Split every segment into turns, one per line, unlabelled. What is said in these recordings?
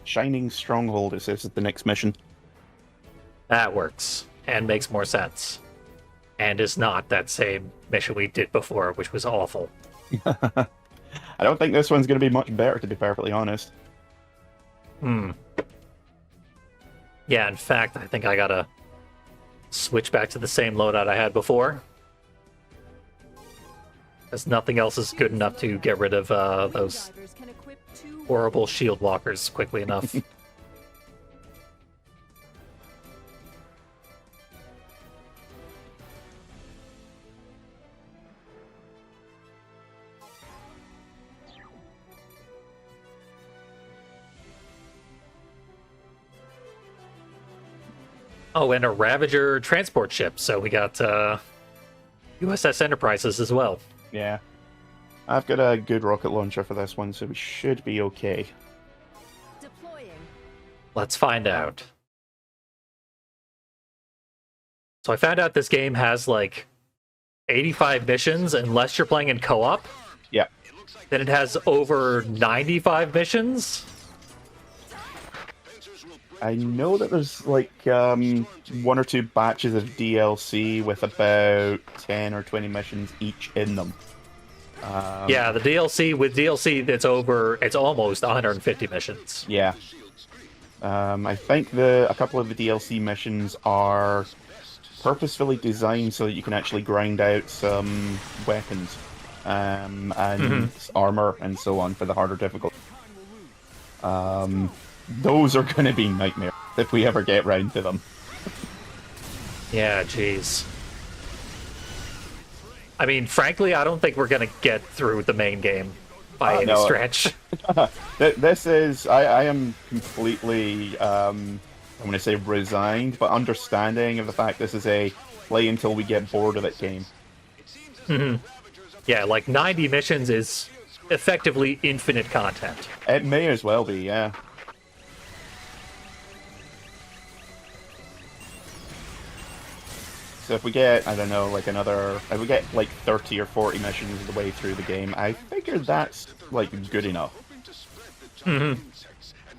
Shining Stronghold, it says, is the next mission.
That works and makes more sense. And is not that same mission we did before, which was awful.
I don't think this one's going to be much better, to be perfectly honest.
Hmm. Yeah, in fact, I think I gotta switch back to the same loadout I had before. Because nothing else is good enough to get rid of those horrible shield walkers quickly enough. Oh, and a Ravager transport ship. So we got USS Enterprises as well.
Yeah. I've got a good rocket launcher for this one, so we should be okay.
Deploying.
Let's find out. So I found out this game has like 85 missions unless you're playing in co-op.
Yeah.
Then it has over 95 missions.
I know that there's like one or two batches of DLC with about 10 or 20 missions each in them.
Yeah, the DLC with DLC, it's almost 150 missions.
Yeah. I think a couple of the DLC missions are purposefully designed so that you can actually grind out some weapons and armor and so on for the harder difficulty. Those are going to be nightmares if we ever get round to them.
Yeah, jeez. I mean, frankly, I don't think we're going to get through the main game by any stretch.
This is... I am completely, I'm going to say resigned, but understanding of the fact this is a play until we get bored of it game.
Yeah, like 90 missions is effectively infinite content.
It may as well be, yeah. So if we get, I don't know, like if we get like 30 or 40 missions of the way through the game, I figure that's like good enough.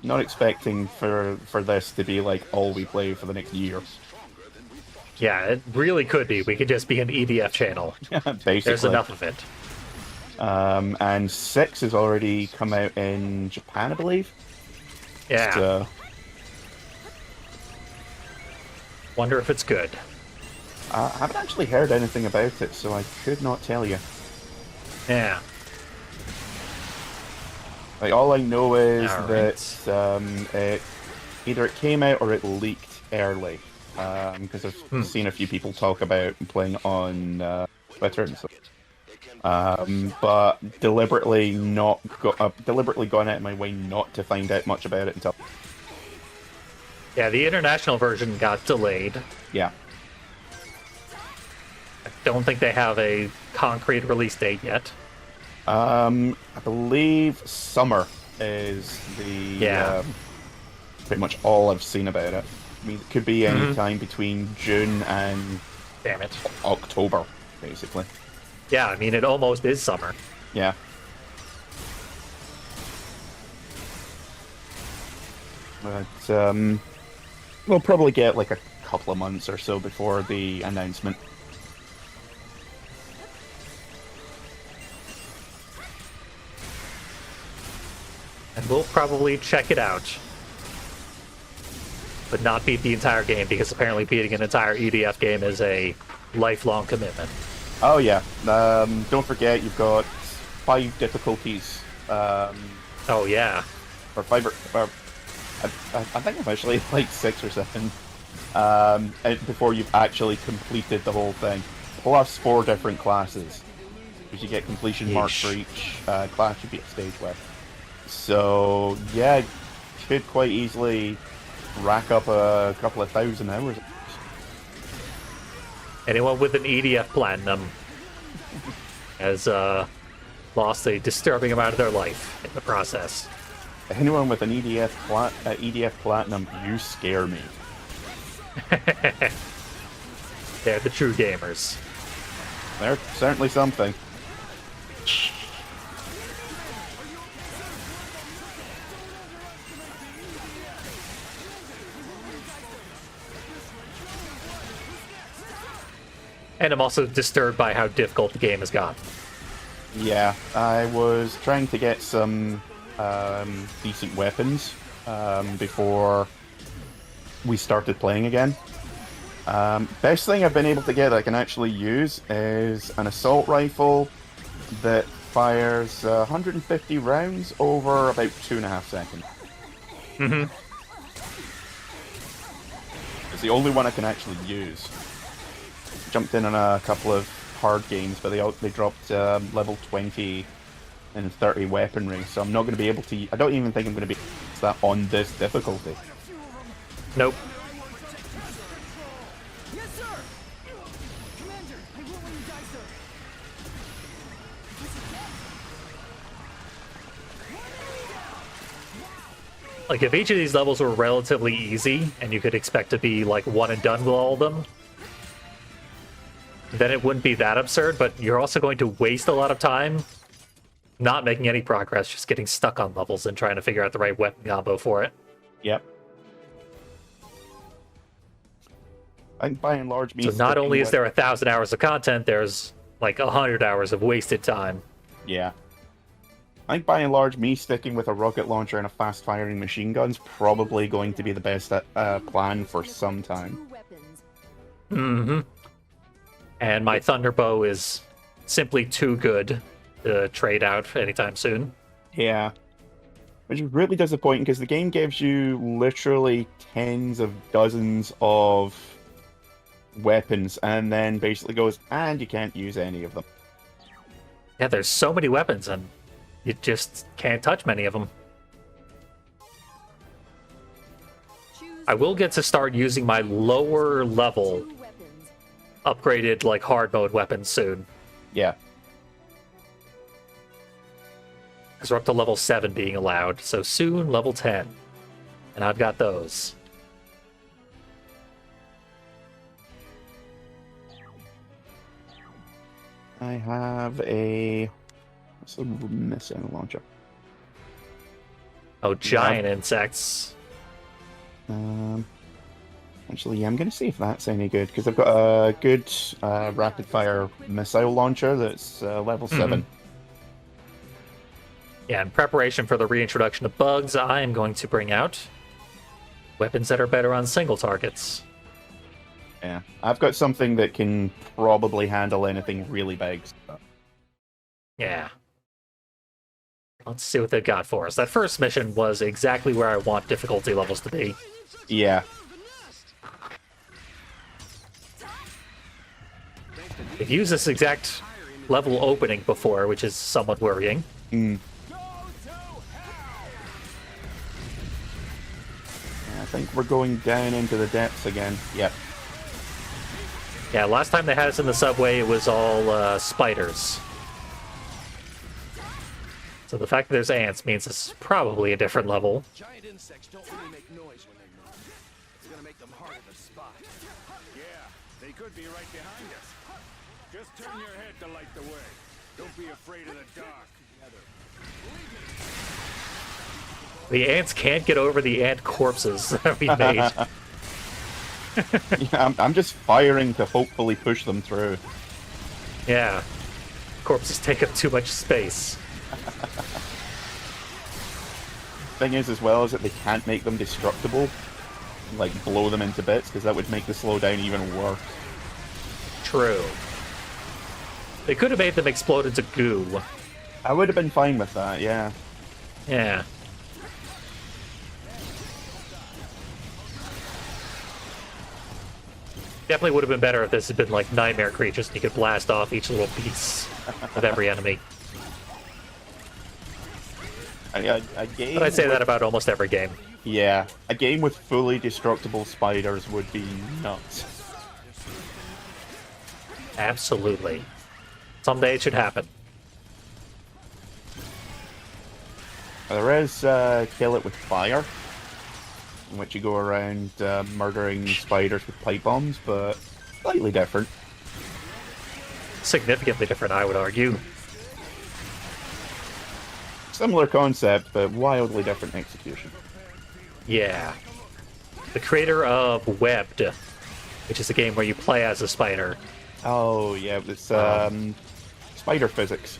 Not expecting for this to be like all we play for the next year.
Yeah, it really could be. We could just be an EDF channel.
Basically.
There's enough of it.
And 6 has already come out in Japan, I believe.
Yeah.
So,
wonder if it's good.
I haven't actually heard anything about it, so I could not tell you.
Yeah.
Like, all I know is
All
that either it came out or it leaked early. Because I've seen a few people talk about playing on Twitter and so. But deliberately gone out of my way not to find out much about it until.
Yeah, the international version got delayed.
Yeah.
I don't think they have a concrete release date yet.
I believe summer is the pretty much all I've seen about it. I mean, it could be any time between June and
Damn it.
October, basically.
Yeah, I mean, it almost is summer.
Yeah. But we'll probably get like a couple of months or so before the announcement.
And we'll probably check it out. But not beat the entire game, because apparently beating an entire EDF game is a lifelong commitment.
Oh yeah. Don't forget you've got 5 difficulties.
Oh yeah.
Or 5 or I think officially like 6 or 7. And before you've actually completed the whole thing. Plus 4 different classes. Because you get completion marks for each class you beat a stage with. So yeah, you could quite easily rack up a couple of 1,000 hours.
Anyone with an EDF Platinum has lost a disturbing amount of their life in the process.
Anyone with an EDF Platinum, you scare me.
They're the true gamers.
They're certainly something.
And I'm also disturbed by how difficult the game has gotten.
Yeah, I was trying to get some decent weapons before we started playing again. Best thing I've been able to get that I can actually use is an assault rifle that fires 150 rounds over about 2.5 seconds.
Mm-hmm.
It's the only one I can actually use. Jumped in on a couple of hard games, but they dropped level 20 and 30 weaponry, so I'm not going to be able to... I don't even think I'm going to be able to use that on this difficulty.
Nope.
Yes, sir. Commander, I won't let you die, sir.
Like, if each of these levels were relatively easy, and you could expect to be, like, one and done with all of them, then it wouldn't be that absurd, but you're also going to waste a lot of time not making any progress, just getting stuck on levels and trying to figure out the right weapon combo for it.
Yep. I think by and large...
So not only is there 1,000 hours of content, there's, like, 100 hours of wasted time.
Yeah. I think by and large, me sticking with a rocket launcher and a fast-firing machine gun's probably going to be the best plan for some time.
Two weapons.
Mm-hmm. And my Thunderbow is simply too good to trade out anytime soon.
Yeah. Which is really disappointing, because the game gives you literally tens of dozens of weapons, and then basically goes, and you can't use any of them.
Yeah, there's so many weapons, and you just can't touch many of them.
Choose
I will get to start using my lower level
two weapons.
upgraded, like, hard mode weapons soon.
Yeah.
Because we're up to level 7 being allowed, so soon level 10. And I've got those.
I have a... What's the missile launcher?
Oh, giant insects.
Actually, yeah, I'm going to see if that's any good, because I've got a good rapid-fire missile launcher that's level 7.
Yeah, in preparation for the reintroduction of bugs, I am going to bring out weapons that are better on single targets.
Yeah. I've got something that can probably handle anything really big. So.
Yeah. Let's see what they've got for us. That first mission was exactly where I want difficulty levels to be.
Yeah.
They've used this exact level opening before, which is somewhat worrying.
Mm. I think we're going down into the depths again. Yep.
Yeah, last time they had us in the subway, it was all spiders. So the fact that there's ants means it's probably a different level.
Giant insects don't really make noise when they move. It's gonna make them harder to spot.
Yeah, they could be right behind us. Just turn your head to light the way. Don't be afraid of the dark.
The ants can't get over the ant corpses that we made.
Yeah, I'm just firing to hopefully push them through.
Yeah. Corpses take up too much space.
Thing is, as well, is that they can't make them destructible. Like, blow them into bits, because that would make the slowdown even worse.
True. They could have made them explode into goo.
I would have been fine with that, yeah.
Yeah. Definitely would have been better if this had been like nightmare creatures and you could blast off each little piece of every enemy.
A game
But I'd say
with,
that about almost every game.
Yeah, a game with fully destructible spiders would be nuts.
Absolutely. Someday it should happen.
There is Kill It With Fire, in which you go around murdering spiders with pipe bombs, but slightly different.
Significantly different, I would argue.
Similar concept, but wildly different execution.
Yeah. The creator of Webbed, which is a game where you play as a spider,
Oh yeah, it's spider physics.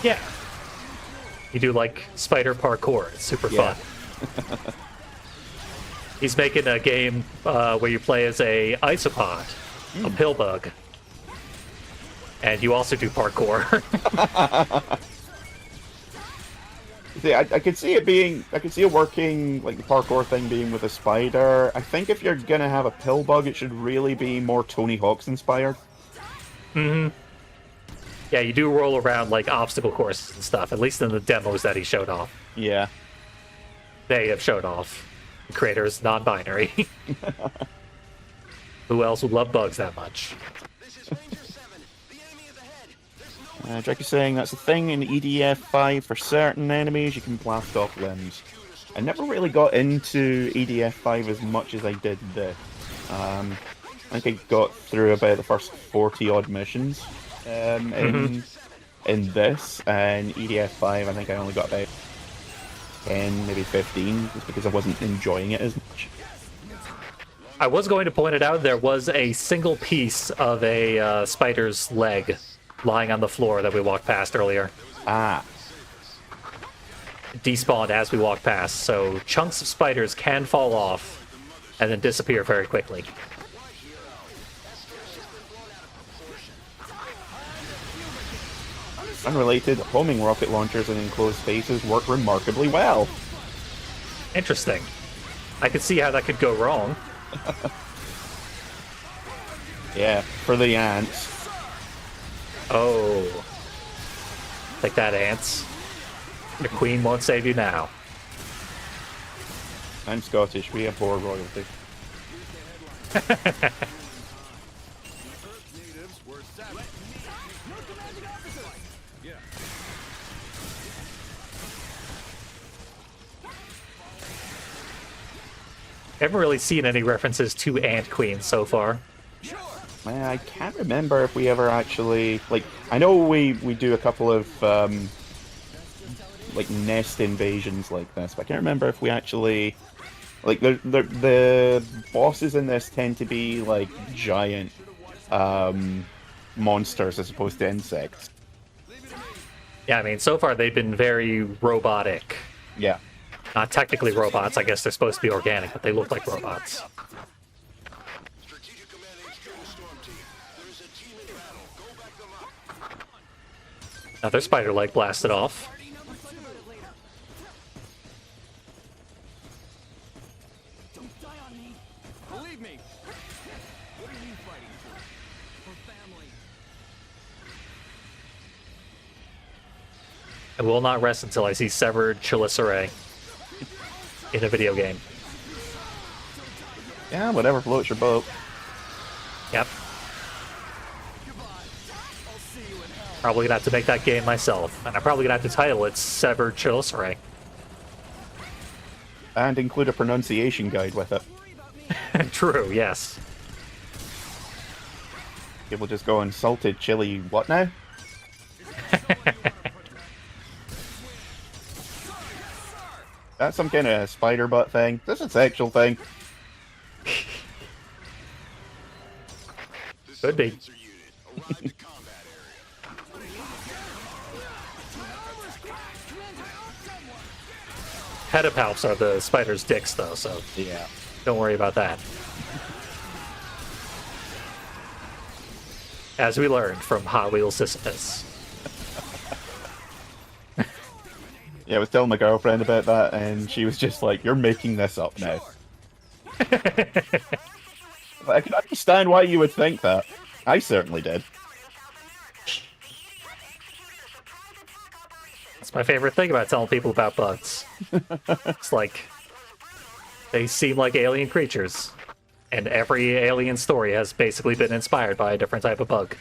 Yeah. You do like spider parkour. It's super
Yeah.
fun. He's making a game where you play as a isopod, a pill bug. And you also do parkour.
See, I could see it being, I could see it working, like the parkour thing being with a spider. I think if you're gonna have a pill bug, it should really be more Tony Hawk's inspired.
Yeah, you do roll around like obstacle courses and stuff, at least in the demos that he showed off.
Yeah.
They have showed off. The creator is non-binary. Who else would love bugs that much?
Drake's saying that's the thing in EDF 5 for certain enemies, you can blast off limbs. I never really got into EDF 5 as much as I did this. I think I got through about the first 40 odd missions in this, and EDF 5 I think I only got about 10, maybe 15, just because I wasn't enjoying it as much.
I was going to point it out, there was a single piece of a spider's leg lying on the floor that we walked past earlier.
Ah.
Despawned as we walked past, so chunks of spiders can fall off and then disappear very quickly.
Unrelated, homing rocket launchers in enclosed spaces work remarkably well.
Interesting. I could see how that could go wrong.
Yeah, for the ants.
Oh. Take that, ants. The queen won't save you now.
I'm Scottish, we abhor royalty.
Natives were savage. Yeah.
I haven't really seen any references to Ant Queen so far.
I can't remember if we ever actually, like, I know we do a couple of like nest invasions like this, but I can't remember if we actually, like, the bosses in this tend to be like giant monsters as opposed to insects.
Yeah, I mean, so far they've been very robotic.
Yeah.
Not technically robots, I guess they're supposed to be organic, but they look like robots. Now their spider leg blasted off.
Don't die on me.
Believe me. What are you fighting for?
For family.
I will not rest until I see severed chelicerae in a video game.
Yeah, whatever floats your boat.
Yep. Probably gonna have to make that game myself, and I'm probably gonna have to title it Severed Chelicerae.
And include a pronunciation guide with it.
True, yes.
People just go and salted chili, what now? That's some kind of spider butt thing. This is a sexual thing.
Could be. Pedipalps are the spider's dicks, though, so
Yeah.
don't worry about that. As we learned from Hot Wheels Sisyphus.
Yeah, I was telling my girlfriend about that, and she was just like, "You're making this up now." But I can understand why you would think that. I certainly did.
That's my favorite thing about telling people about bugs. It's like, they seem like alien creatures. And every alien story has basically been inspired by a different type of bug.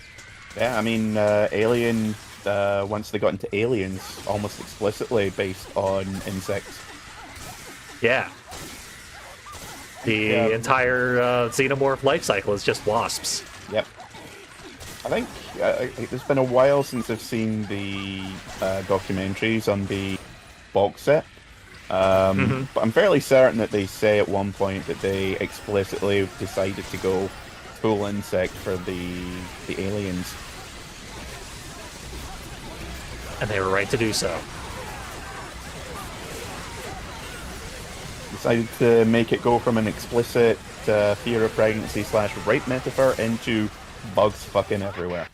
Yeah, I mean, Alien, once they got into Aliens, almost explicitly based on insects.
Yeah. The entire xenomorph life cycle is just wasps.
Yep. I think it's been a while since I've seen the documentaries on the box set. But I'm fairly certain that they say at one point that they explicitly decided to go full insect for the aliens.
And they were right to do so.
Decided to make it go from an explicit fear of pregnancy / rape metaphor into bugs fucking everywhere.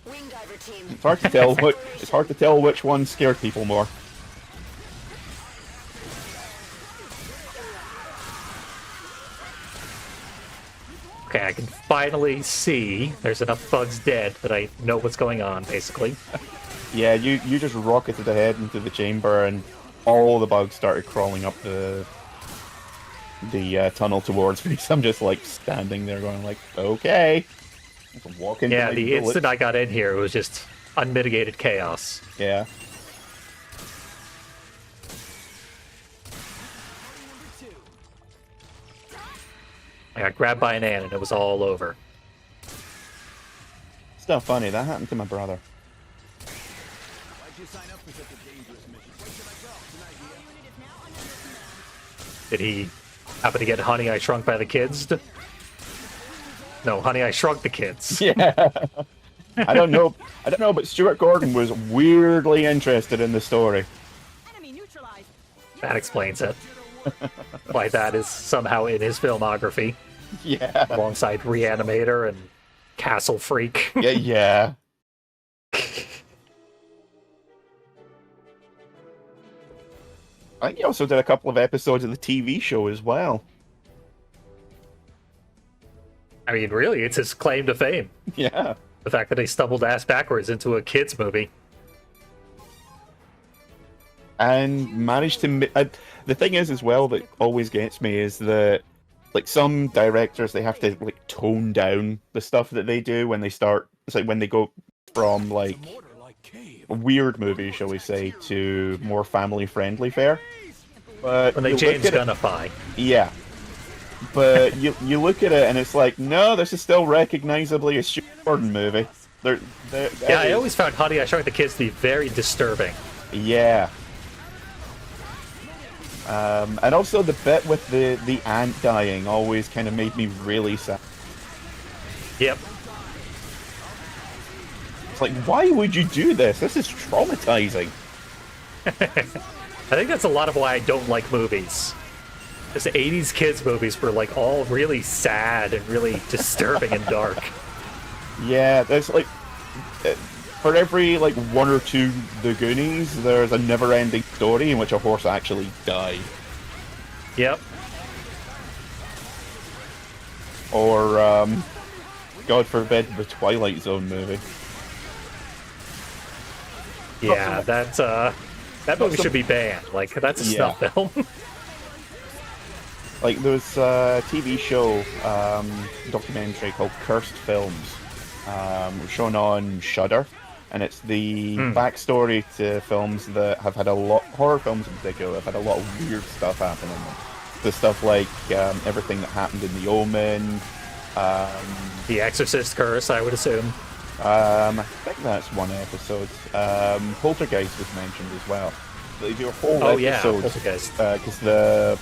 It's hard to tell it's hard to tell which one scared people more.
Okay, I can finally see there's enough bugs dead that I know what's going on, basically.
Yeah, you just rocketed ahead into the chamber and all the bugs started crawling up the tunnel towards me. So I'm just like standing there going like, okay. Walk into
Yeah,
my
the
bullets.
instant I got in here, it was just unmitigated chaos.
Yeah.
I got grabbed by an ant and it was all over.
It's not funny, that happened to my brother.
Why'd you sign up for such a dangerous mission? Where should I go? It's an idea.
Did he happen to get Honey, I Shrunk by the Kids? No, Honey, I Shrunk the Kids.
Yeah. I don't know, but Stuart Gordon was weirdly interested in the story.
Enemy neutralized.
That explains it. Why that is somehow in his filmography,
Yeah.
alongside Reanimator and Castle Freak.
Yeah. I think he also did a couple of episodes of the TV show as well.
I mean, really, it's his claim to fame.
Yeah.
The fact that he stumbled ass backwards into a kids movie.
And managed to... the thing is, as well, that always gets me is that, like, some directors, they have to, like, tone down the stuff that they do when they start... It's like when they go from, like, weird movies, shall we say, to more family-friendly fare. But
When they
you
James
look at it-
Gunnify.
Yeah. But you look at it and it's like, no, this is still recognizably a Stuart Gordon movie.
Yeah, I always found Honey, I Shrunk the Kids to be very disturbing.
Yeah. And also the bit with the ant dying always kind of made me really sad.
Yep.
It's like, why would you do this? This is traumatizing.
I think that's a lot of why I don't like movies. Because 80s kids movies were like all really sad and really disturbing and dark.
Yeah, there's like... For every, like, one or two The Goonies, there's a never-ending story in which a horse actually died.
Yep.
Or, God forbid, the Twilight Zone movie.
Yeah, that movie should be banned. Like, that's a
Yeah.
snuff film.
Like, there was a TV show, documentary called Cursed Films, shown on Shudder, and it's the backstory to films that have had a lot, horror films in particular, have had a lot of weird stuff happen in them. The stuff like everything that happened in The Omen.
The Exorcist Curse, I would assume.
I think that's one episode. Poltergeist was mentioned as well. They do a whole
Oh, yeah,
episode
Poltergeist.
because the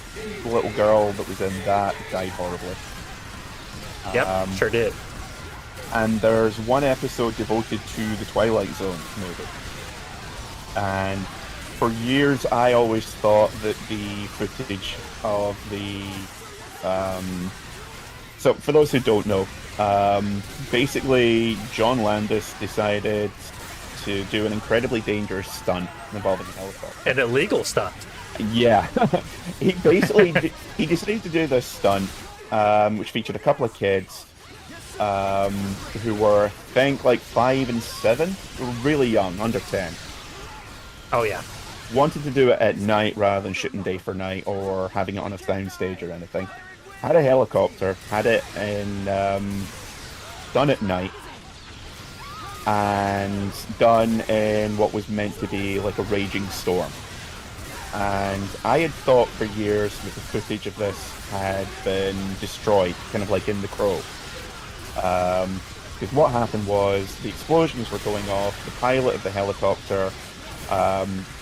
little girl that was in that died horribly.
Yep, sure did.
And there's one episode devoted to the Twilight Zone movie. And for years, I always thought that the footage of the... So, for those who don't know, basically, John Landis decided to do an incredibly dangerous stunt involving a helicopter.
An illegal stunt.
Yeah. He basically he decided to do this stunt, which featured a couple of kids who were, I think, like 5 and 7, really young, under 10.
Oh, yeah.
Wanted to do it at night rather than shooting day for night or having it on a soundstage or anything. Had a helicopter, had it in done at night, and done in what was meant to be like a raging storm. And I had thought for years that the footage of this had been destroyed, kind of like in The Crow. Because what happened was the explosions were going off, the pilot of the helicopter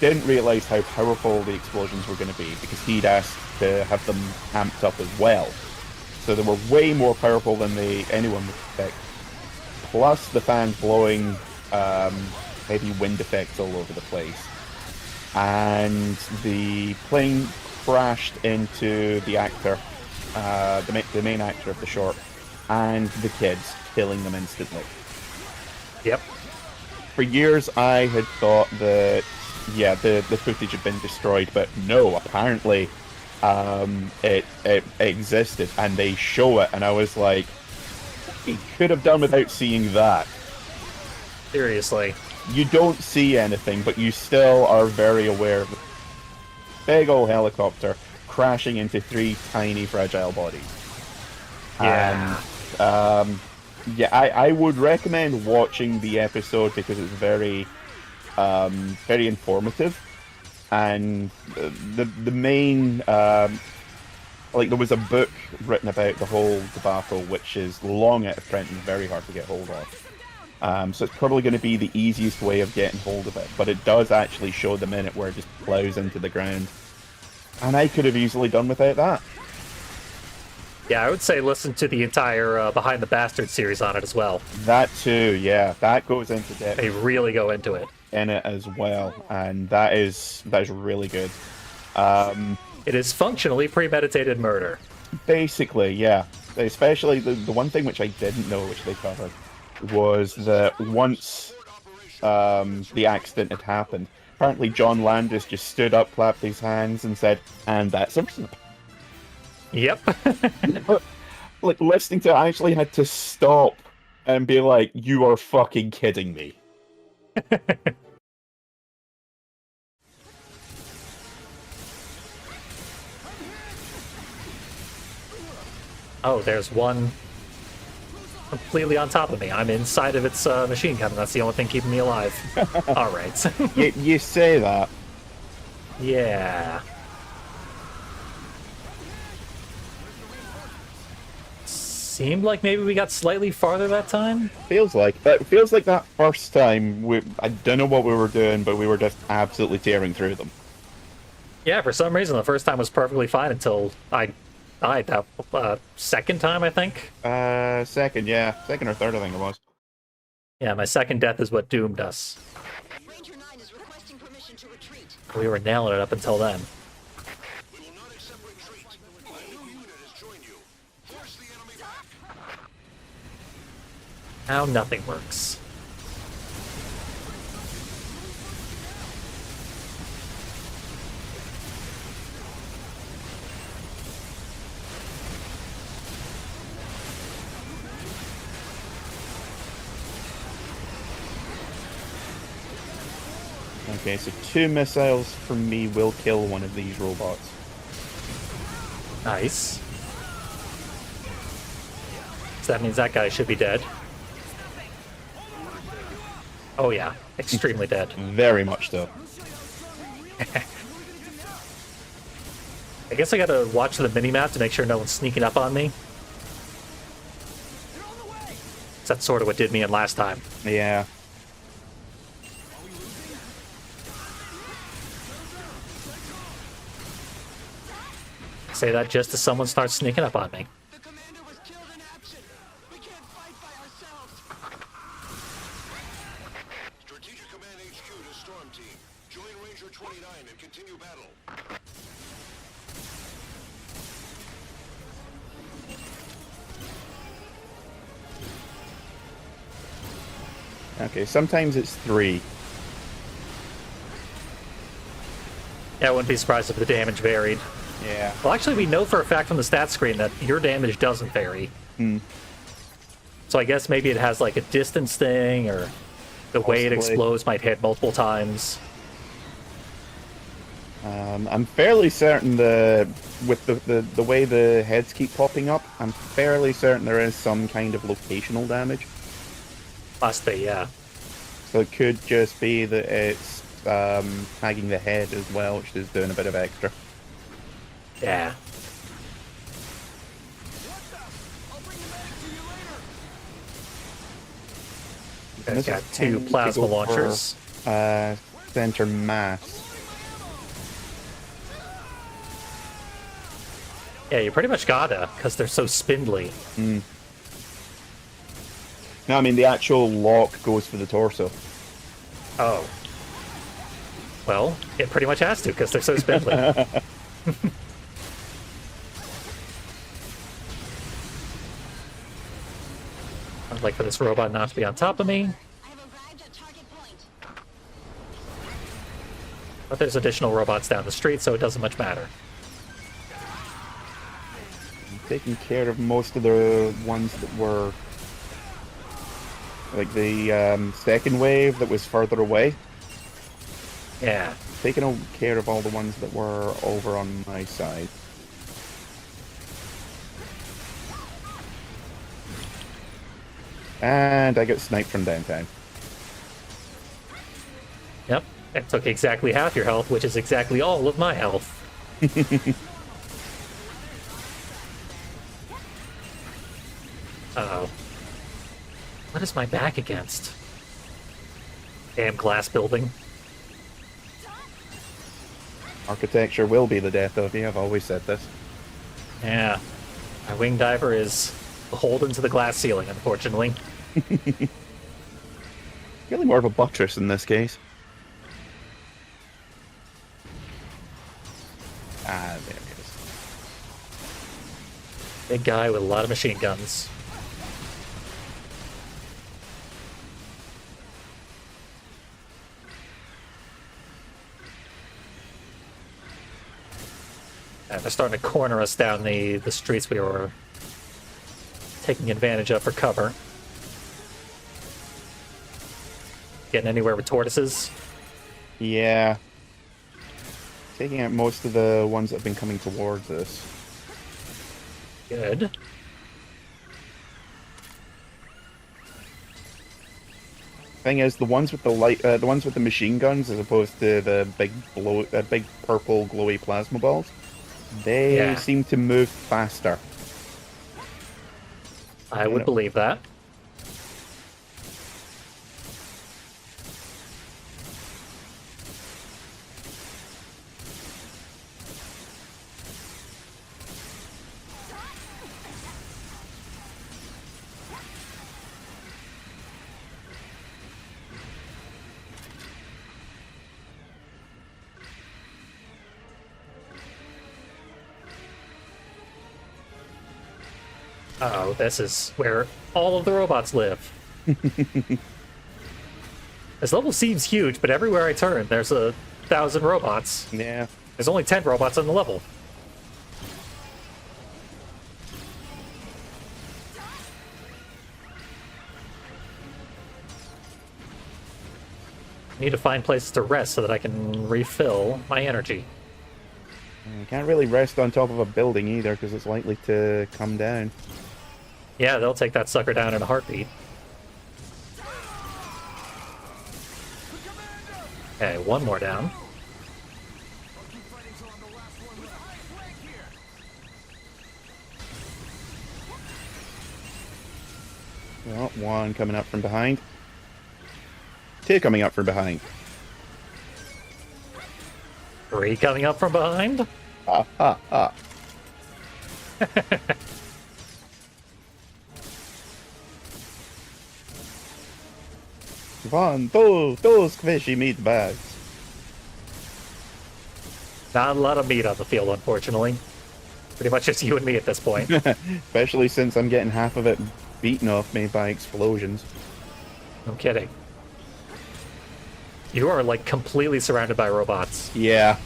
didn't realise how powerful the explosions were going to be because he'd asked to have them amped up as well. So they were way more powerful than anyone would expect. Plus the fans blowing heavy wind effects all over the place. And the plane crashed into the actor, the main actor of the short, and the kids, killing them instantly.
Yep.
For years, I had thought that, yeah, the footage had been destroyed, but no, apparently it existed, and they show it, and I was like, you could have done without seeing that.
Seriously.
You don't see anything, but you still are very aware of the big old helicopter crashing into 3 tiny, fragile bodies.
Yeah.
And, yeah, I would recommend watching the episode because it's very, very informative. And the main, like, there was a book written about the whole debacle, which is long out of print and very hard to get hold of. So it's probably going to be the easiest way of getting hold of it, but it does actually show the minute where it just plows into the ground. And I could have easily done without that.
Yeah, I would say listen to the entire Behind the Bastard series on it as well.
That too, yeah, that goes into depth.
They really go into it.
In it as well, and that is really good.
It is functionally premeditated murder.
Basically, yeah. Especially the one thing which I didn't know, which they covered, was that once the accident had happened, apparently John Landis just stood up, clapped his hands, and said, "And that's a..."
Yep.
Like, listening to it, I actually had to stop and be like, "You are fucking kidding me."
Oh, there's one completely on top of me. I'm inside of its machine gun. That's the only thing keeping me alive. All right.
You say that.
Yeah. Seemed like maybe we got slightly farther that time.
Feels like that first time. I don't know what we were doing, but we were just absolutely tearing through them.
Yeah, for some reason the first time was perfectly fine until I died. That second time, I think.
Second or third, I think it was.
Yeah, my second death is what doomed us.
Ranger 9 is requesting permission to retreat.
We were nailing it up until then.
We will not accept retreat. A new unit has joined you. Force the enemy back.
Now nothing works.
Okay, so 2 missiles from me will kill one of these robots.
Nice. So that means that guy should be dead. Oh yeah, extremely dead.
Very much so.
I guess I gotta watch the minimap to make sure no one's sneaking up on me. That's sort of what did me in last time.
Yeah.
Say that just as someone starts sneaking up on me.
The commander was killed in action. We can't fight by ourselves.
Strategic Command HQ to Storm Team. Join Ranger 29 and continue battle.
Okay, sometimes it's 3.
Yeah, I wouldn't be surprised if the damage varied.
Yeah.
Well, actually, we know for a fact from the stat screen that your damage doesn't vary. So I guess maybe it has like a distance thing, or the way it
Possibly.
explodes might hit multiple times.
I'm fairly certain with the way the heads keep popping up, I'm fairly certain there is some kind of locational damage.
Must be, yeah.
So it could just be that it's tagging the head as well, which is doing a bit of extra.
Yeah.
And
It's
this
got
is
2
tend to
plasma
go for,
launchers.
Center mass.
Yeah, you pretty much gotta, because they're so spindly.
No, I mean the actual lock goes for the torso.
Oh. Well, it pretty much has to, because they're so spindly. I'd like for this robot not to be on top of me.
I have arrived at target point.
But there's additional robots down the street, so it doesn't much matter.
I'm taking care of most of the ones that were like the second wave that was further away.
Yeah.
Taking care of all the ones that were over on my side. And I get sniped from downtown.
Yep. It took exactly half your health, which is exactly all of my health. Uh-oh. What is my back against? Damn glass building.
Architecture will be the death of you, I've always said this.
Yeah. My wing diver is beholden to the glass ceiling, unfortunately.
Really more of a buttress in this case. Ah, there it is.
Big guy with a lot of machine guns. And they're starting to corner us down the streets we were taking advantage of for cover. Getting anywhere with tortoises?
Yeah. Taking out most of the ones that have been coming towards us.
Good.
Thing is, the ones with the the ones with the machine guns, as opposed to the big big purple glowy plasma balls, they seem to move faster.
I would believe that. Oh, this is where all of the robots live. This level seems huge, but everywhere I turn, there's 1,000 robots.
Yeah.
There's only 10 robots on the level. I need to find places to rest so that I can refill my energy.
You can't really rest on top of a building either, because it's likely to come down.
Yeah, they'll take that sucker down in a heartbeat. Okay, one more down.
Well, one coming up from behind. Two coming up from behind.
3 coming up from behind.
Ha ha ha. One, those fishy meat bags.
Not a lot of meat on the field, unfortunately. Pretty much just you and me at this point.
Especially since I'm getting half of it beaten off me by explosions.
No kidding. You are, like, completely surrounded by robots.
Yeah.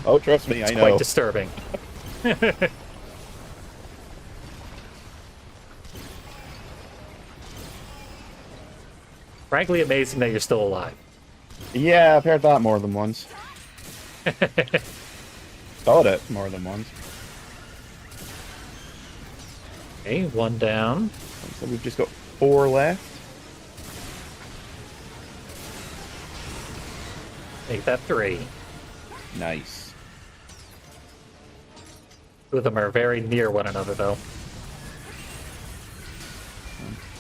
Oh, trust me,
It's
I know.
quite disturbing. Frankly, amazing that you're still alive.
Yeah, I've heard that more than once. Thought it more than once.
Okay, one down.
So we've just got 4 left.
Make that 3.
Nice.
2 of them are very near one another, though.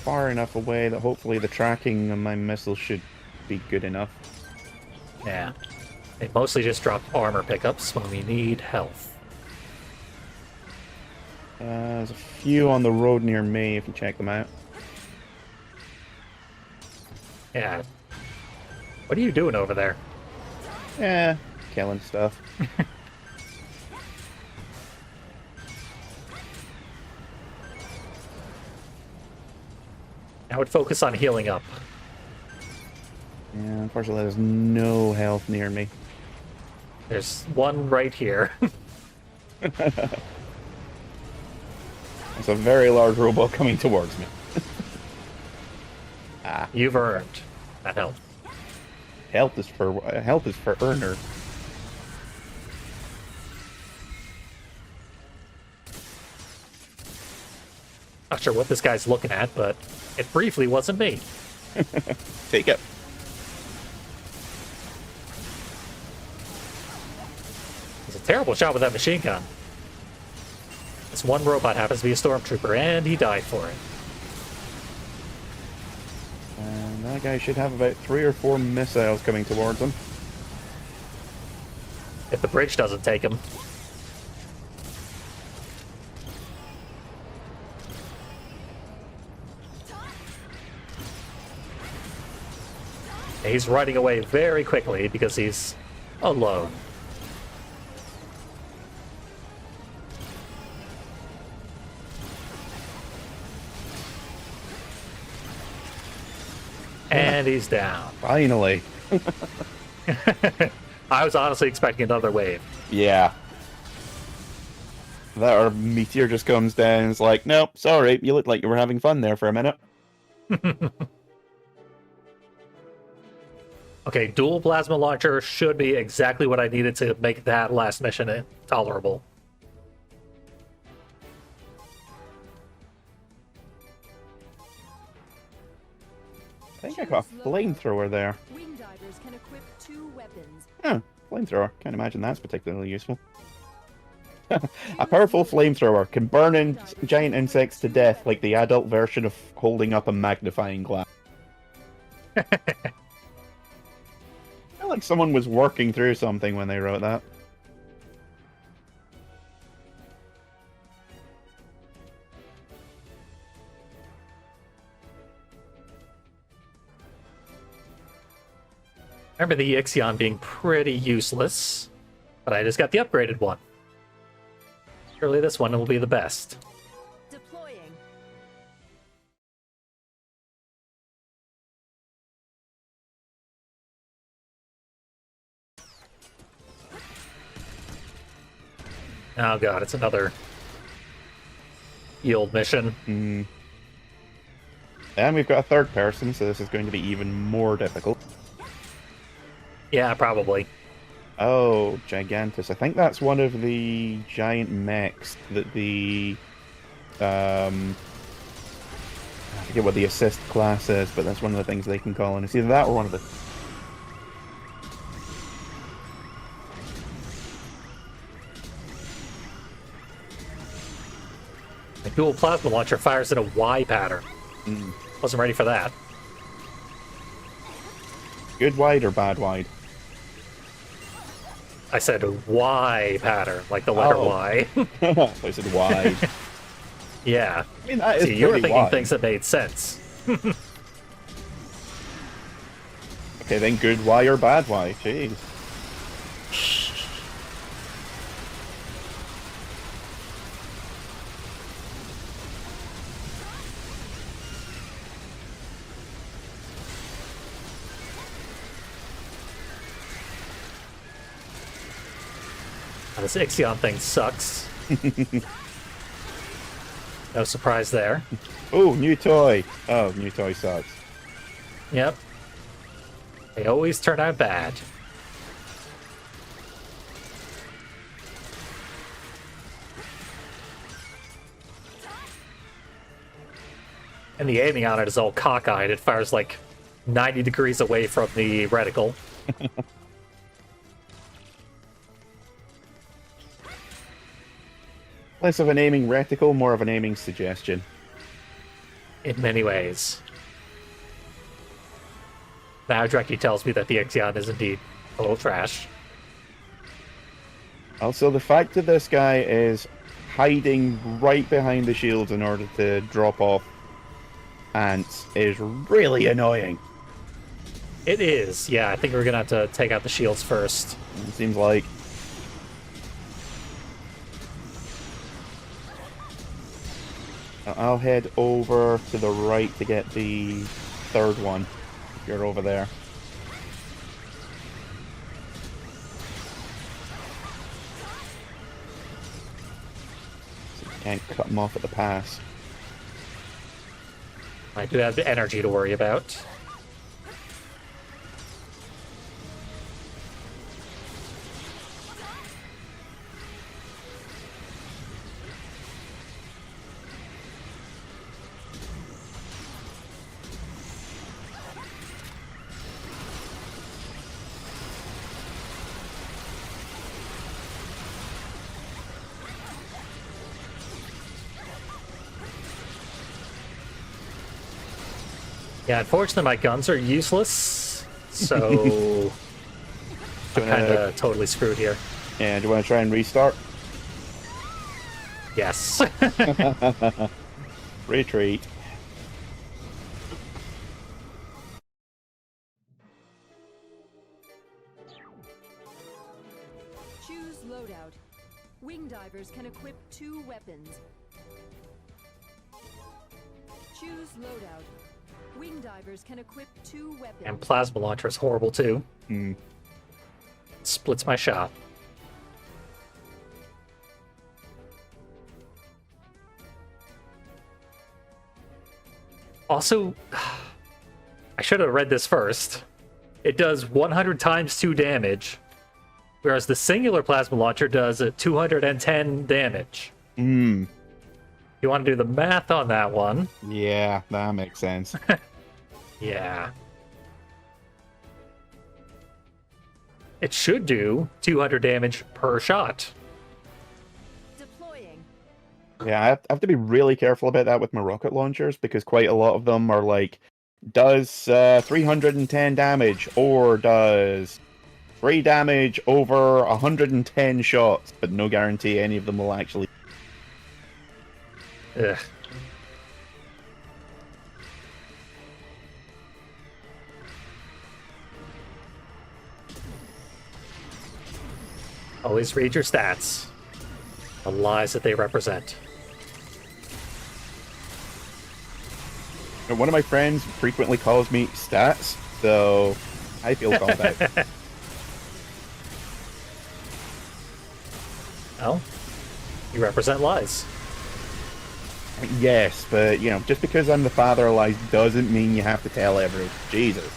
Far enough away that hopefully the tracking on my missile should be good enough.
Yeah. They mostly just drop armor pickups when we need health.
There's a few on the road near me if you check them out.
Yeah. What are you doing over there?
Yeah, killing stuff.
I would focus on healing up.
Yeah, unfortunately there's no health near me.
There's one right here.
There's a very large robot coming towards me.
You've earned that health.
Health is for earner.
Not sure what this guy's looking at, but it briefly wasn't me.
Take it.
It's a terrible shot with that machine gun. This one robot happens to be a stormtrooper, and he died for it.
And that guy should have about 3 or 4 missiles coming towards him.
If the bridge doesn't take him. He's running away very quickly because he's alone. And he's down.
Finally.
I was honestly expecting another wave.
Yeah. That or meteor just comes down and is like, nope, sorry, you looked like you were having fun there for a minute.
Okay, dual plasma launcher should be exactly what I needed to make that last mission tolerable.
I think I got a flamethrower there.
Wing divers can equip 2 weapons.
Oh, flamethrower. Can't imagine that's particularly useful. A powerful flamethrower can burn giant insects to death like the adult version of holding up a magnifying glass. I feel like someone was working through something when they wrote that.
Remember the Ixion being pretty useless, but I just got the upgraded one. Surely this one will be the best.
Deploying.
Oh god, it's another yield mission.
And we've got a third person, so this is going to be even more difficult.
Yeah, probably.
Oh, Gigantus. I think that's one of the giant mechs that the... I forget what the assist class is, but that's one of the things they can call in. It's either that or one of the...
The dual plasma launcher fires in a Y pattern. Wasn't ready for that.
Good wide or bad wide?
I said Y pattern, like the letter
Oh.
Y.
I said wide.
Yeah.
I mean, that is
See, you were
pretty
thinking
wide.
things that made sense.
Okay, then good Y or bad Y? Jeez.
This Ixion thing sucks. No surprise there.
Oh, new toy. Oh, new toy sucks.
Yep. They always turn out bad. And the aiming on it is all cockeyed. It fires like 90 degrees away from the reticle.
Less of an aiming reticle, more of an aiming suggestion.
In many ways. Now directly tells me that the Ixion is indeed a little trash.
Also, the fact that this guy is hiding right behind the shields in order to drop off ants is really annoying.
It is. Yeah, I think we're gonna have to take out the shields first.
It seems like. I'll head over to the right to get the third one. If you're over there. So you can't cut them off at the pass.
I do have the energy to worry about. Yeah, unfortunately my guns are useless, so I'm kind of totally screwed here.
And do you want to try and restart?
Yes.
Retreat.
Choose loadout. Wing divers can equip 2 weapons. Choose loadout. Wing divers can equip 2 weapons.
And plasma launcher is horrible too.
Hmm.
Splits my shot. Also, I should have read this first. It does 100 times 2 damage, whereas the singular plasma launcher does 210 damage.
Hmm.
You want to do the math on that one?
Yeah, that makes sense.
Yeah. It should do 200 damage per shot.
Deploying.
Yeah, I have to be really careful about that with my rocket launchers because quite a lot of them are like, does 310 damage or does 3 damage over 110 shots, but no guarantee any of them will actually.
Ugh. Always read your stats. The lies that they represent.
One of my friends frequently calls me Stats, so I feel called out.
Oh, you represent lies.
Yes, but you know, just because I'm the father of lies doesn't mean you have to tell everyone. Jesus.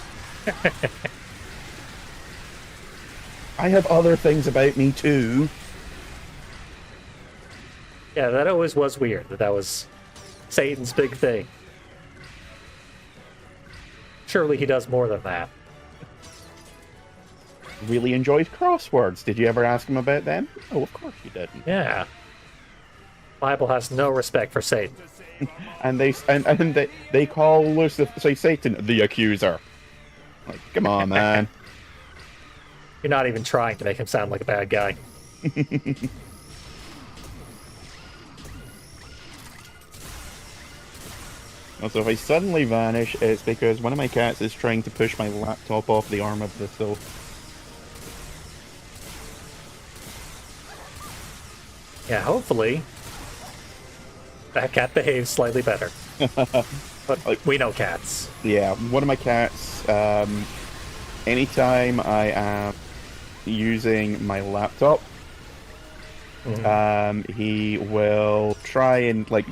I have other things about me too.
Yeah, that always was weird. That was Satan's big thing. Surely he does more than that.
Really enjoys crosswords. Did you ever ask him about them? Oh, of course you didn't.
Yeah. Bible has no respect for Satan.
And they call Lucifer, say Satan, the accuser. Like, come on, man.
You're not even trying to make him sound like a bad guy.
Also, if I suddenly vanish, it's because one of my cats is trying to push my laptop off the arm of the stove.
Yeah, hopefully that cat behaves slightly better. But we know cats.
Yeah, one of my cats, anytime I am using my laptop, he will try and, like,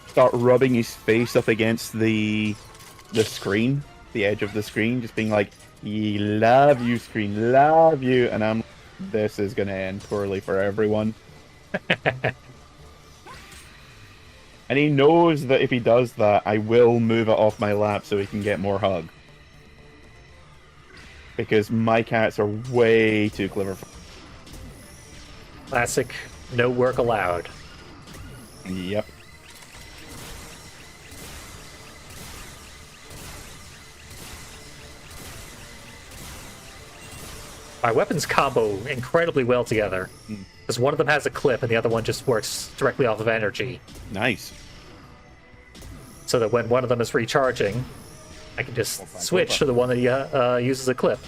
start rubbing his face up against the screen, the edge of the screen, just being like, love you, screen, love you. And I'm, this is going to end poorly for everyone. And he knows that if he does that, I will move it off my lap so he can get more hug. Because my cats are way too clever.
Classic, no work allowed.
Yep.
My weapons combo incredibly well together. Because one of them has a clip and the other one just works directly off of energy.
Nice.
So that when one of them is recharging, I can just switch to the one that uses a clip.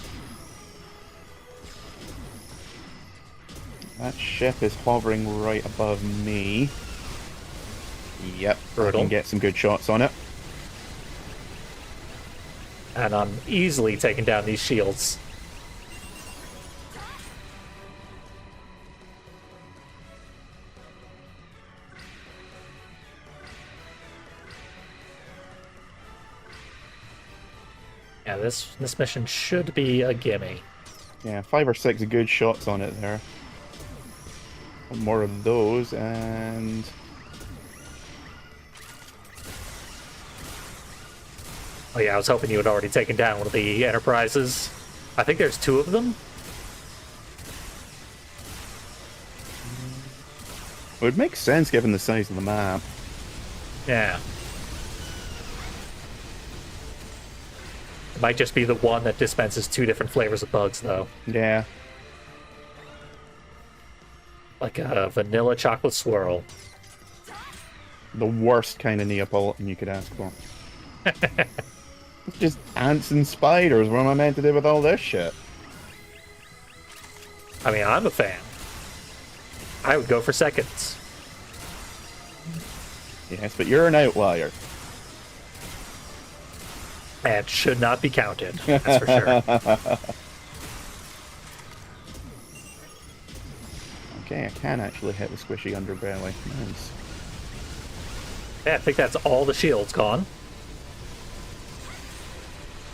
That ship is hovering right above me. Yep, I
Brutal.
can get some good shots on it.
And I'm easily taking down these shields. Yeah, this mission should be a gimme.
Yeah, 5 or 6 good shots on it there. One more of those, and...
Oh yeah, I was hoping you had already taken down one of the Enterprises. I think there's 2 of them.
It would make sense given the size of the map.
Yeah. It might just be the one that dispenses 2 different flavors of bugs, though.
Yeah.
Like a vanilla chocolate swirl.
The worst kind of Neapolitan you could ask for. It's just ants and spiders. What am I meant to do with all this shit?
I mean, I'm a fan. I would go for seconds.
Yes, but you're an outlier.
And should not be counted, that's for sure.
Okay, I can actually hit the squishy underbelly. Nice.
Yeah, I think that's all the shields gone.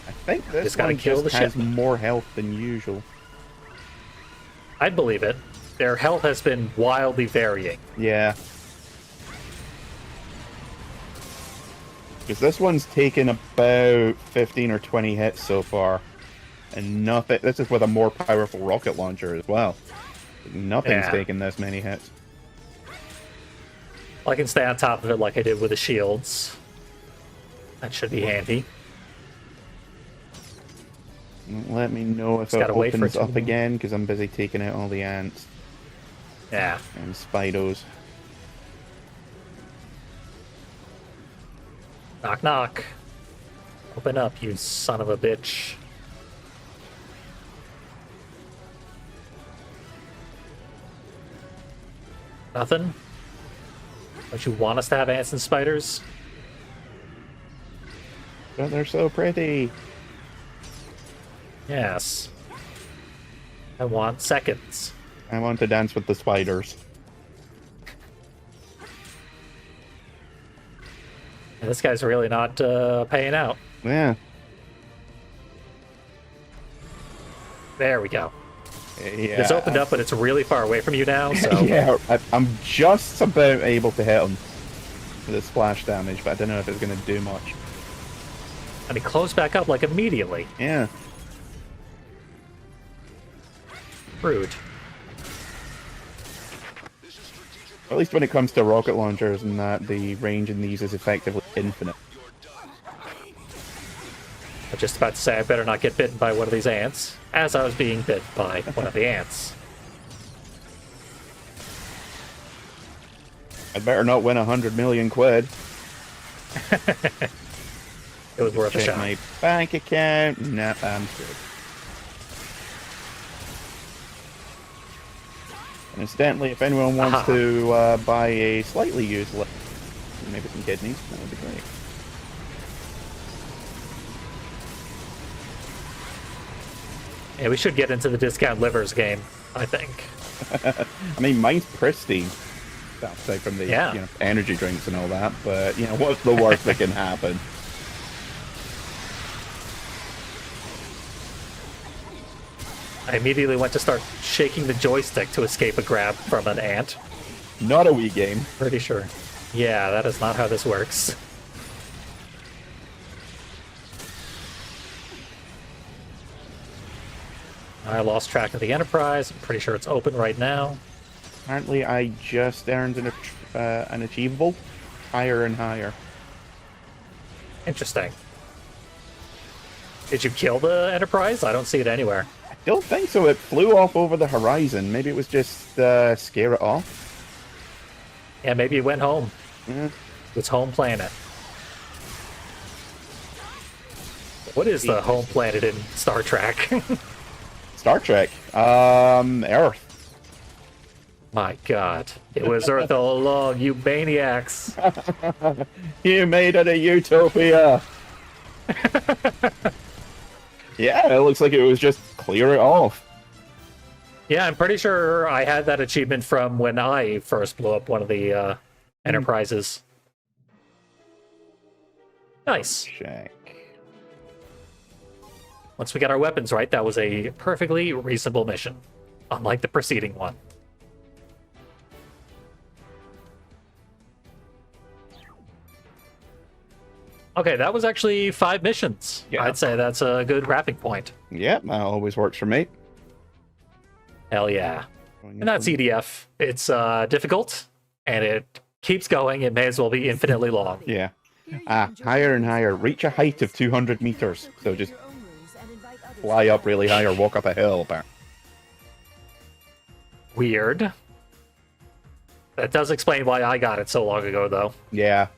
I think this
Just gotta
one
kill
just
the
has
ship.
more health than usual.
I'd believe it. Their health has been wildly varying.
Yeah. Because this one's taken about 15 or 20 hits so far. And nothing... This is with a more powerful rocket launcher as well. Nothing's
Yeah.
taken this many hits.
I can stay on top of it like I did with the shields. That should be handy.
Let me know if
Just
it
gotta wait for
opens
it to
up again, because I'm busy taking out all the ants
Yeah.
and spidos.
Knock, knock. Open up, you son of a bitch. Nothing? Don't you want us to have ants and spiders?
But they're so pretty.
Yes. I want seconds.
I want to dance with the spiders.
And this guy's really not paying out.
Yeah.
There we go.
Yeah.
It's opened up, but it's really far away from you now, so...
Yeah, I'm just about able to hit him with the splash damage, but I don't know if it's going to do much.
And he closed back up, like, immediately.
Yeah.
Rude.
At least when it comes to rocket launchers and that, the range in these is effectively infinite.
I was just about to say I better not get bitten by one of these ants, as I was being bit by one of the ants.
I'd better not win 100 million quid.
It was worth a
Check
shot.
my bank account. Nah, I'm good. And incidentally, if anyone wants
Aha.
to buy a slightly used liver, maybe some kidneys, that would be great.
Yeah, we should get into the discount livers game, I think.
I mean, mine's pristine. Aside from the
Yeah.
energy drinks and all that, but what's the worst that can happen?
I immediately went to start shaking the joystick to escape a grab from an ant.
Not a Wii game.
Pretty sure. Yeah, that is not how this works. I lost track of the Enterprise. I'm pretty sure it's open right now.
Apparently, I just earned an achievable, higher and higher.
Interesting. Did you kill the Enterprise? I don't see it anywhere.
I Don't think so. It flew off over the horizon. Maybe it was just scare it off.
Yeah, maybe it went home.
Yeah.
Its home planet. What is the home planet in Star Trek?
Star Trek. Earth.
My God. It was Earth all along, you maniacs.
You made it a utopia. Yeah, it looks like it was just clear it off.
Yeah, I'm pretty sure I had that achievement from when I first blew up one of the Enterprises. Nice.
Check.
Once we got our weapons right, that was a perfectly reasonable mission, unlike the preceding one. Okay, that was actually 5 missions.
Yeah.
I'd say that's a good wrapping point.
Yep, that always works for me.
Hell yeah. And that's EDF. It's difficult, and it keeps going. It may as well be infinitely long.
Yeah. Higher and higher. Reach a height of 200 meters. So just fly up really high or walk up a hill.
Weird. That does explain why I got it so long ago, though.
Yeah.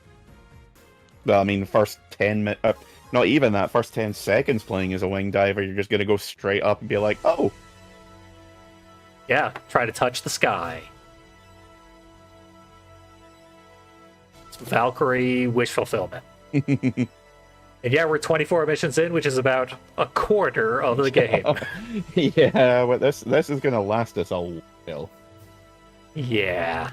Well, I mean, the first 10 minutes, not even that, first 10 seconds playing as a wing diver, you're just going to go straight up and be like, oh.
Yeah, try to touch the sky. It's Valkyrie wish fulfillment. And yeah, we're 24 missions in, which is about a quarter of the game.
Yeah, but this is going to last us a while.
Yeah.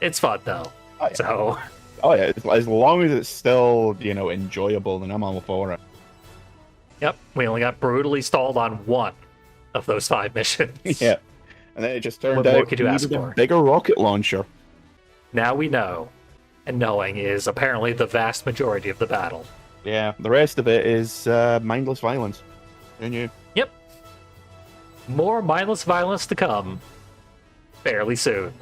It's fun, though.
Oh, yeah.
So...
Oh yeah, as long as it's still, enjoyable, then I'm all for it.
Yep, we only got brutally stalled on one of those 5 missions.
Yeah. And then it just turned
What more
out
could you
we
ask
needed
for?
a bigger rocket launcher.
Now we know. And knowing is apparently the vast majority of the battle.
Yeah, the rest of it is mindless violence. And you.
Yep. More mindless violence to come fairly soon.